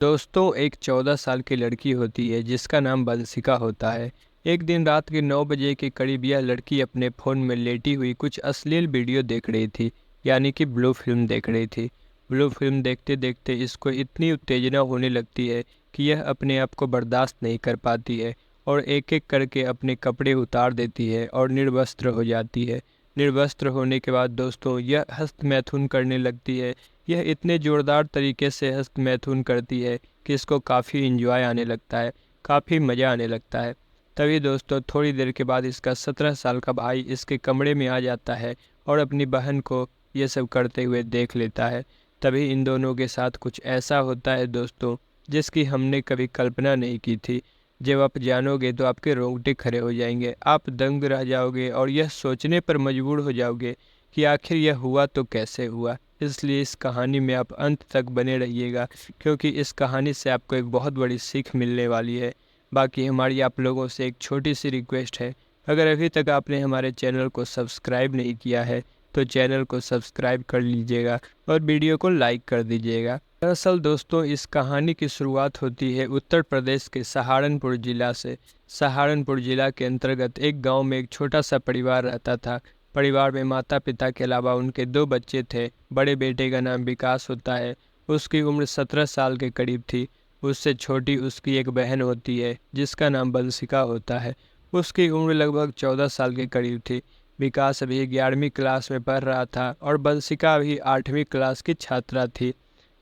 दोस्तों, एक 14 साल की लड़की होती है जिसका नाम बंसिका होता है। एक दिन रात के 9 बजे के करीब यह लड़की अपने फ़ोन में लेटी हुई कुछ अश्लील वीडियो देख रही थी, यानी कि ब्लू फिल्म देख रही थी। ब्लू फिल्म देखते देखते इसको इतनी उत्तेजना होने लगती है कि यह अपने आप को बर्दाश्त नहीं कर पाती है और एक एक करके अपने कपड़े उतार देती है और निर्वस्त्र हो जाती है। निर्वस्त्र होने के बाद दोस्तों यह हस्तमैथुन करने लगती है। यह इतने ज़ोरदार तरीके से हस्तमैथुन करती है कि इसको काफ़ी इंजॉय आने लगता है, काफ़ी मज़ा आने लगता है। तभी दोस्तों थोड़ी देर के बाद इसका 17 साल का भाई इसके कमरे में आ जाता है और अपनी बहन को ये सब करते हुए देख लेता है। तभी इन दोनों के साथ कुछ ऐसा होता है दोस्तों, जिसकी हमने कभी कल्पना नहीं की थी। जब आप जानोगे तो आपके रोंगटे खड़े हो जाएंगे, आप दंग रह जाओगे और यह सोचने पर मजबूर हो जाओगे कि आखिर यह हुआ तो कैसे हुआ। इसलिए इस कहानी में आप अंत तक बने रहिएगा, क्योंकि इस कहानी से आपको एक बहुत बड़ी सीख मिलने वाली है। बाकी हमारी आप लोगों से एक छोटी सी रिक्वेस्ट है, अगर अभी तक आपने हमारे चैनल को सब्सक्राइब नहीं किया है तो चैनल को सब्सक्राइब कर लीजिएगा और वीडियो को लाइक कर दीजिएगा। दरअसल दोस्तों इस कहानी की शुरुआत होती है उत्तर प्रदेश के सहारनपुर ज़िला से। सहारनपुर ज़िला के अंतर्गत एक गांव में एक छोटा सा परिवार रहता था। परिवार में माता पिता के अलावा उनके 2 बच्चे थे। बड़े बेटे का नाम विकास होता है, उसकी उम्र 17 साल के करीब थी। उससे छोटी उसकी एक बहन होती है जिसका नाम बंसिका होता है, उसकी उम्र लगभग 14 साल के करीब थी। विकास अभी 11वीं क्लास में पढ़ रहा था और बंसिका अभी 8वीं क्लास की छात्रा थी।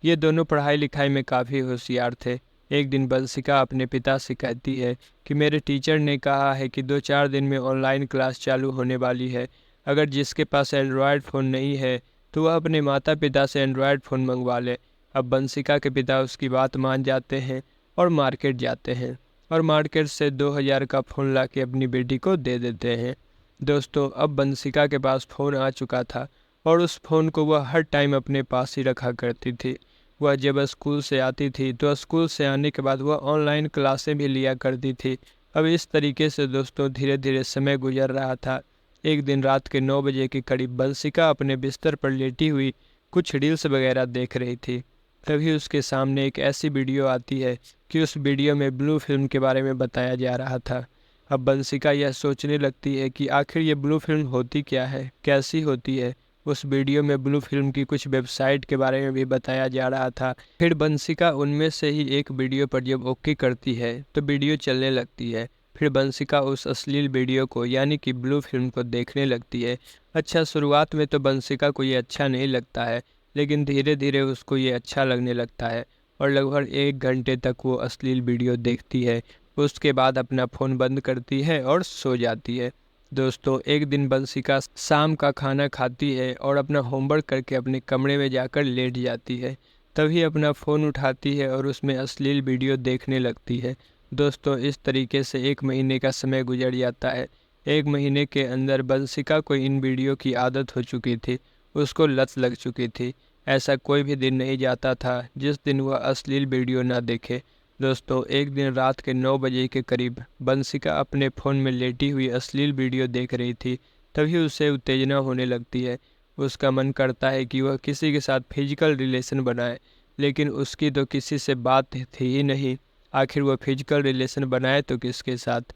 ये दोनों पढ़ाई लिखाई में काफ़ी होशियार थे। एक दिन बंसिका अपने पिता से कहती है कि मेरे टीचर ने कहा है कि 2-4 दिन में ऑनलाइन क्लास चालू होने वाली है। अगर जिसके पास एंड्रॉयड फ़ोन नहीं है तो वह अपने माता पिता से एंड्रॉयड फ़ोन मंगवा ले। अब बंसिका के पिता उसकी बात मान जाते हैं और मार्केट जाते हैं और मार्केट से 2000 का फ़ोन ला के अपनी बेटी को दे देते हैं। दोस्तों अब बंसिका के पास फ़ोन आ चुका था और उस फ़ोन को वह हर टाइम अपने पास ही रखा करती थी। वह जब स्कूल से आती थी तो स्कूल से आने के बाद वह ऑनलाइन क्लासें भी लिया करती थी। अब इस तरीके से दोस्तों धीरे धीरे समय गुजर रहा था। एक दिन रात के 9 बजे के करीब बंसिका अपने बिस्तर पर लेटी हुई कुछ रील्स वगैरह देख रही थी। तभी उसके सामने एक ऐसी वीडियो आती है कि उस वीडियो में ब्लू फिल्म के बारे में बताया जा रहा था। अब बंसिका यह सोचने लगती है कि आखिर ये ब्लू फिल्म होती क्या है, कैसी होती है। उस वीडियो में ब्लू फिल्म की कुछ वेबसाइट के बारे में भी बताया जा रहा था। फिर बंसिका उनमें से ही एक वीडियो पर जब ओके करती है तो वीडियो चलने लगती है। फिर बंसिका उस अश्लील वीडियो को यानी कि ब्लू फिल्म को देखने लगती है। अच्छा, शुरुआत में तो बंसिका को ये अच्छा नहीं लगता है, लेकिन धीरे धीरे उसको ये अच्छा लगने लगता है और लगभग 1 घंटे तक वो अश्लील वीडियो देखती है। उसके बाद अपना फ़ोन बंद करती है और सो जाती है। दोस्तों एक दिन बंसिका शाम का खाना खाती है और अपना होमवर्क करके अपने कमरे में जाकर लेट जाती है। तभी अपना फ़ोन उठाती है और उसमें अश्लील वीडियो देखने लगती है। दोस्तों इस तरीके से 1 महीने का समय गुजर जाता है। 1 महीने के अंदर बंसिका को इन वीडियो की आदत हो चुकी थी, उसको लत लग चुकी थी। ऐसा कोई भी दिन नहीं जाता था जिस दिन वह अश्लील वीडियो ना देखे। दोस्तों एक दिन रात के 9 बजे के करीब बंसिका अपने फ़ोन में लेटी हुई अश्लील वीडियो देख रही थी। तभी उसे उत्तेजना होने लगती है। उसका मन करता है कि वह किसी के साथ फिजिकल रिलेशन बनाए, लेकिन उसकी तो किसी से बात थी ही नहीं। आखिर वह फिजिकल रिलेशन बनाए तो किसके साथ।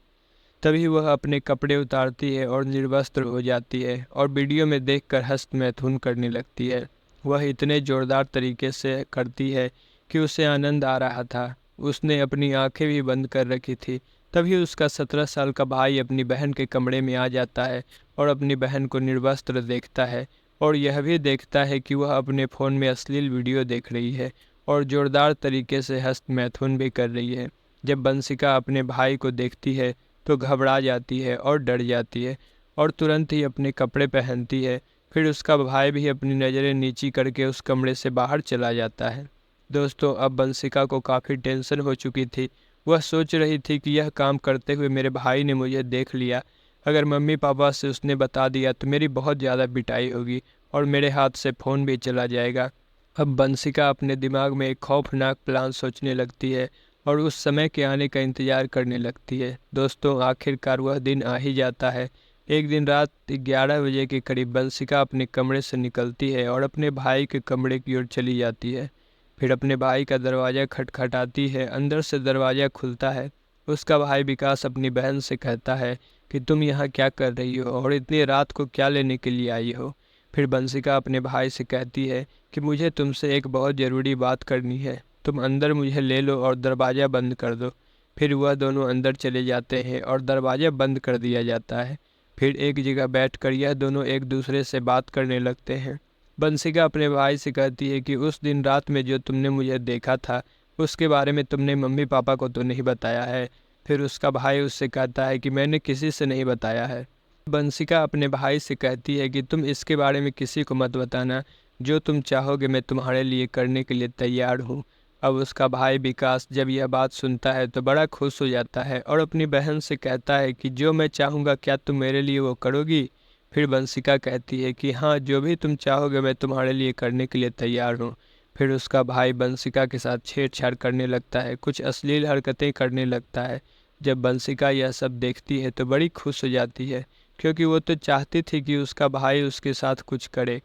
तभी वह अपने कपड़े उतारती है और निर्वस्त्र हो जाती है और वीडियो में देखकर हस्तमैथुन करने लगती है। वह इतने ज़ोरदार तरीके से करती है कि उसे आनंद आ रहा था। उसने अपनी आंखें भी बंद कर रखी थी। तभी उसका 17 साल का भाई अपनी बहन के कमरे में आ जाता है और अपनी बहन को निर्वस्त्र देखता है और यह भी देखता है कि वह अपने फ़ोन में अश्लील वीडियो देख रही है और ज़ोरदार तरीके से हस्तमैथुन भी कर रही है। जब बंसिका अपने भाई को देखती है तो घबरा जाती है और डर जाती है और तुरंत ही अपने कपड़े पहनती है। फिर उसका भाई भी अपनी नज़रें नीची करके उस कमरे से बाहर चला जाता है। दोस्तों अब बंसिका को काफ़ी टेंशन हो चुकी थी। वह सोच रही थी कि यह काम करते हुए मेरे भाई ने मुझे देख लिया, अगर मम्मी पापा से उसने बता दिया तो मेरी बहुत ज़्यादा पिटाई होगी और मेरे हाथ से फ़ोन भी चला जाएगा। अब बंसिका अपने दिमाग में एक खौफनाक प्लान सोचने लगती है और उस समय के आने का इंतज़ार करने लगती है। दोस्तों आखिरकार वह दिन आ ही जाता है। एक दिन रात 11 बजे के करीब बंसिका अपने कमरे से निकलती है और अपने भाई के कमरे की ओर चली जाती है। फिर अपने भाई का दरवाज़ा खटखटाती है। अंदर से दरवाज़ा खुलता है। उसका भाई विकास अपनी बहन से कहता है कि तुम यहाँ क्या कर रही हो और इतनी रात को क्या लेने के लिए आई हो। फिर बंसिका अपने भाई से कहती है कि मुझे तुमसे एक बहुत ज़रूरी बात करनी है, तुम अंदर मुझे ले लो और दरवाज़ा बंद कर दो। फिर वह दोनों अंदर चले जाते हैं और दरवाज़ा बंद कर दिया जाता है। फिर एक जगह बैठकर यह दोनों एक दूसरे से बात करने लगते हैं। बंसिका अपने भाई से कहती है कि उस दिन रात में जो तुमने मुझे देखा था उसके बारे में तुमने मम्मी पापा को तो नहीं बताया है। फिर उसका भाई उससे कहता है कि मैंने किसी से नहीं बताया है। बंसिका अपने भाई से कहती है कि तुम इसके बारे में किसी को मत बताना, जो तुम चाहोगे मैं तुम्हारे लिए करने के लिए तैयार हूँ। अब उसका भाई विकास जब यह बात सुनता है तो बड़ा खुश हो जाता है और अपनी बहन से कहता है कि जो मैं चाहूँगा क्या तुम मेरे लिए वो करोगी। फिर बंसिका कहती है कि हाँ, जो भी तुम चाहोगे मैं तुम्हारे लिए करने के लिए तैयार हूँ। फिर उसका भाई बंसिका के साथ छेड़छाड़ करने लगता है, कुछ अश्लील हरकतें करने लगता है। जब बंसिका यह सब देखती है तो बड़ी खुश हो जाती है, क्योंकि वो तो चाहती थी कि उसका भाई उसके साथ कुछ करे।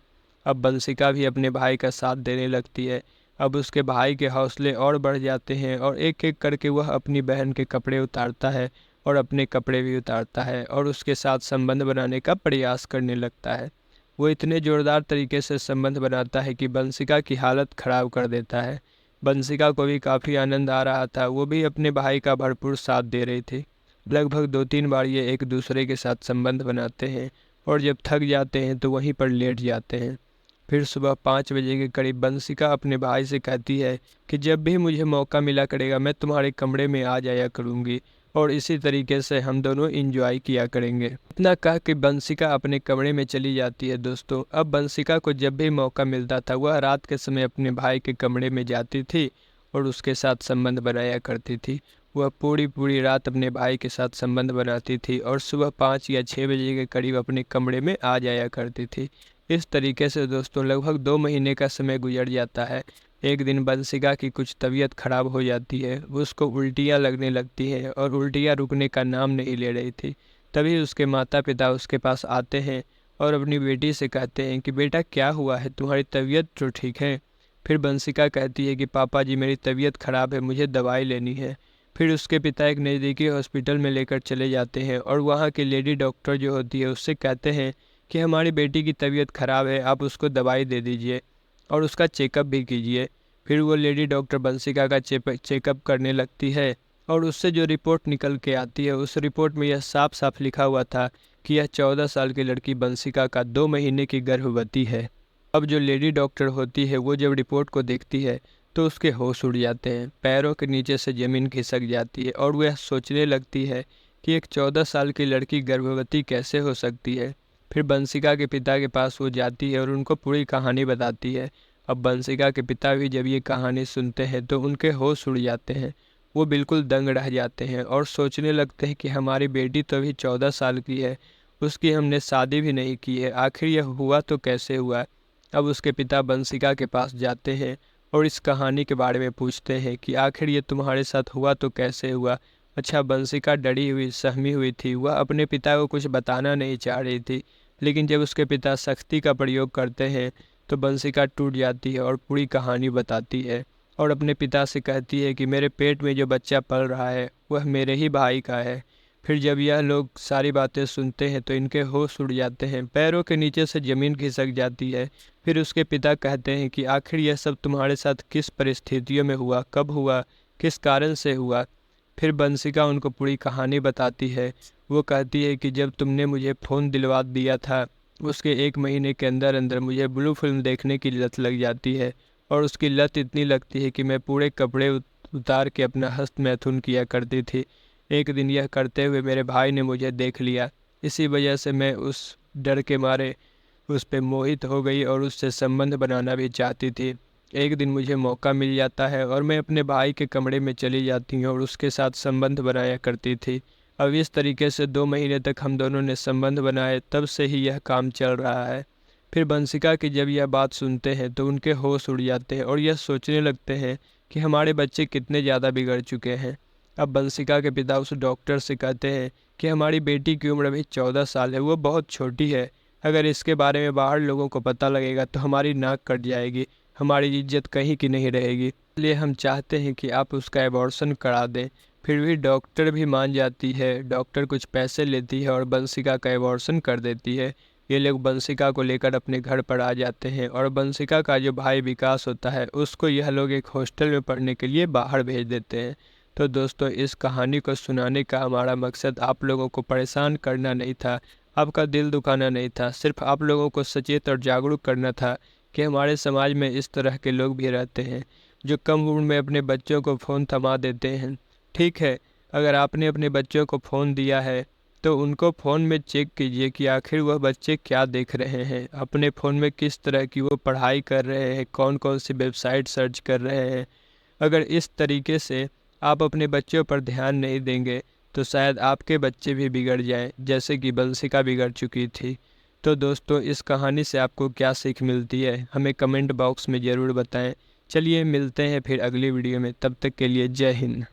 अब बंसिका भी अपने भाई का साथ देने लगती है। अब उसके भाई के हौसले और बढ़ जाते हैं और एक एक करके वह अपनी बहन के कपड़े उतारता है और अपने कपड़े भी उतारता है और उसके साथ संबंध बनाने का प्रयास करने लगता है। वो इतने ज़ोरदार तरीके से संबंध बनाता है कि बंसिका की हालत ख़राब कर देता है। बंसिका को भी काफ़ी आनंद आ रहा था, वो भी अपने भाई का भरपूर साथ दे रही थी। लगभग 2-3 बार ये एक दूसरे के साथ संबंध बनाते हैं और जब थक जाते हैं तो वहीं पर लेट जाते हैं। फिर सुबह 5 बजे के करीब बंसिका अपने भाई से कहती है कि जब भी मुझे मौका मिला करेगा मैं तुम्हारे कमरे में आ जाया करूँगी और इसी तरीके से हम दोनों एंजॉय किया करेंगे। इतना कह के बंसिका अपने कमरे में चली जाती है। दोस्तों, अब बंसिका को जब भी मौका मिलता था वह रात के समय अपने भाई के कमरे में जाती थी और उसके साथ संबंध बनाया करती थी। वह पूरी पूरी रात अपने भाई के साथ संबंध बनाती थी और सुबह 5 या 6 बजे के करीब अपने कमरे में आ जाया करती थी। इस तरीके से दोस्तों लगभग 2 महीने का समय गुजर जाता है। एक दिन बंसिका की कुछ तबीयत खराब हो जाती है, उसको उल्टियाँ लगने लगती हैं और उल्टियाँ रुकने का नाम नहीं ले रही थी। तभी उसके माता पिता उसके पास आते हैं और अपनी बेटी से कहते हैं कि बेटा क्या हुआ है, तुम्हारी तबीयत तो ठीक है। फिर बंसिका कहती है कि पापा जी मेरी तबीयत ख़राब है, मुझे दवाई लेनी है। फिर उसके पिता एक नज़दीकी हॉस्पिटल में लेकर चले जाते हैं और वहाँ की लेडी डॉक्टर जो होती है उससे कहते हैं कि हमारी बेटी की तबीयत ख़राब है, आप उसको दवाई दे दीजिए और उसका चेकअप भी कीजिए। फिर वो लेडी डॉक्टर बंसिका का चेकअप करने लगती है और उससे जो रिपोर्ट निकल के आती है उस रिपोर्ट में यह साफ साफ लिखा हुआ था कि यह 14 साल की लड़की बंसिका का 2 महीने की गर्भवती है। अब जो लेडी डॉक्टर होती है वो जब रिपोर्ट को देखती है तो उसके होश उड़ जाते हैं, पैरों के नीचे से ज़मीन खिसक जाती है और वह सोचने लगती है कि एक 14 साल की लड़की गर्भवती कैसे हो सकती है। फिर बंसिका के पिता के पास वो जाती है और उनको पूरी कहानी बताती है। अब बंसिका के पिता भी जब ये कहानी सुनते हैं तो उनके होश उड़ जाते हैं, वो बिल्कुल दंग रह जाते हैं और सोचने लगते हैं कि हमारी बेटी तो अभी 14 साल की है, उसकी हमने शादी भी नहीं की है, आखिर यह हुआ तो कैसे हुआ। अब उसके पिता बंसिका के पास जाते हैं और इस कहानी के बारे में पूछते हैं कि आखिर ये तुम्हारे साथ हुआ तो कैसे हुआ। अच्छा, बंसिका डरी हुई सहमी हुई थी, वह अपने पिता को कुछ बताना नहीं चाह रही थी, लेकिन जब उसके पिता सख्ती का प्रयोग करते हैं तो बंसिका टूट जाती है और पूरी कहानी बताती है और अपने पिता से कहती है कि मेरे पेट में जो बच्चा पल रहा है वह मेरे ही भाई का है। फिर जब यह लोग सारी बातें सुनते हैं तो इनके होश उड़ जाते हैं, पैरों के नीचे से ज़मीन खिसक जाती है। फिर उसके पिता कहते हैं कि आखिर यह सब तुम्हारे साथ किस परिस्थितियों में हुआ, कब हुआ, किस कारण से हुआ। फिर बंसिका उनको पूरी कहानी बताती है। वो कहती है कि जब तुमने मुझे फ़ोन दिलवा दिया था उसके 1 महीने के अंदर अंदर मुझे ब्लू फिल्म देखने की लत लग जाती है और उसकी लत इतनी लगती है कि मैं पूरे कपड़े उतार के अपना हस्त मैथुन किया करती थी। एक दिन यह करते हुए मेरे भाई ने मुझे देख लिया, इसी वजह से मैं उस डर के मारे उस पे मोहित हो गई और उससे संबंध बनाना भी चाहती थी। एक दिन मुझे मौका मिल जाता है और मैं अपने भाई के कमरे में चली जाती हूँ और उसके साथ संबंध बनाया करती थी। अब इस तरीके से 2 महीने तक हम दोनों ने संबंध बनाए, तब से ही यह काम चल रहा है। फिर बंसिका की जब यह बात सुनते हैं तो उनके होश उड़ जाते हैं और यह सोचने लगते हैं कि हमारे बच्चे कितने ज़्यादा बिगड़ चुके हैं। अब बंसिका के पिता उस डॉक्टर से कहते हैं कि हमारी बेटी की उम्र अभी 14 साल है, वो बहुत छोटी है, अगर इसके बारे में बाहर लोगों को पता लगेगा तो हमारी नाक कट जाएगी, हमारी इज्जत कहीं की नहीं रहेगी। इसलिए हम चाहते हैं कि आप उसका एबॉर्शन करा दें। फिर भी डॉक्टर भी मान जाती है, डॉक्टर कुछ पैसे लेती है और बंसिका का एबॉर्शन कर देती है। ये लोग बंसिका को लेकर अपने घर पर आ जाते हैं और बंसिका का जो भाई विकास होता है उसको यह लोग एक हॉस्टल में पढ़ने के लिए बाहर भेज देते हैं। तो दोस्तों, इस कहानी को सुनाने का हमारा मकसद आप लोगों को परेशान करना नहीं था, आपका दिल दुखाना नहीं था, सिर्फ आप लोगों को सचेत और जागरूक करना था कि हमारे समाज में इस तरह के लोग भी रहते हैं जो कम उम्र में अपने बच्चों को फ़ोन थमा देते हैं। ठीक है, अगर आपने अपने बच्चों को फ़ोन दिया है तो उनको फ़ोन में चेक कीजिए कि आखिर वह बच्चे क्या देख रहे हैं, अपने फ़ोन में किस तरह की वो पढ़ाई कर रहे हैं, कौन कौन सी वेबसाइट सर्च कर रहे हैं। अगर इस तरीके से आप अपने बच्चों पर ध्यान नहीं देंगे तो शायद आपके बच्चे भी बिगड़ जाएं, जैसे कि बंसिका बिगड़ चुकी थी। तो दोस्तों, इस कहानी से आपको क्या सीख मिलती है हमें कमेंट बॉक्स में ज़रूर बताएं। चलिए मिलते हैं फिर अगली वीडियो में, तब तक के लिए जय हिंद।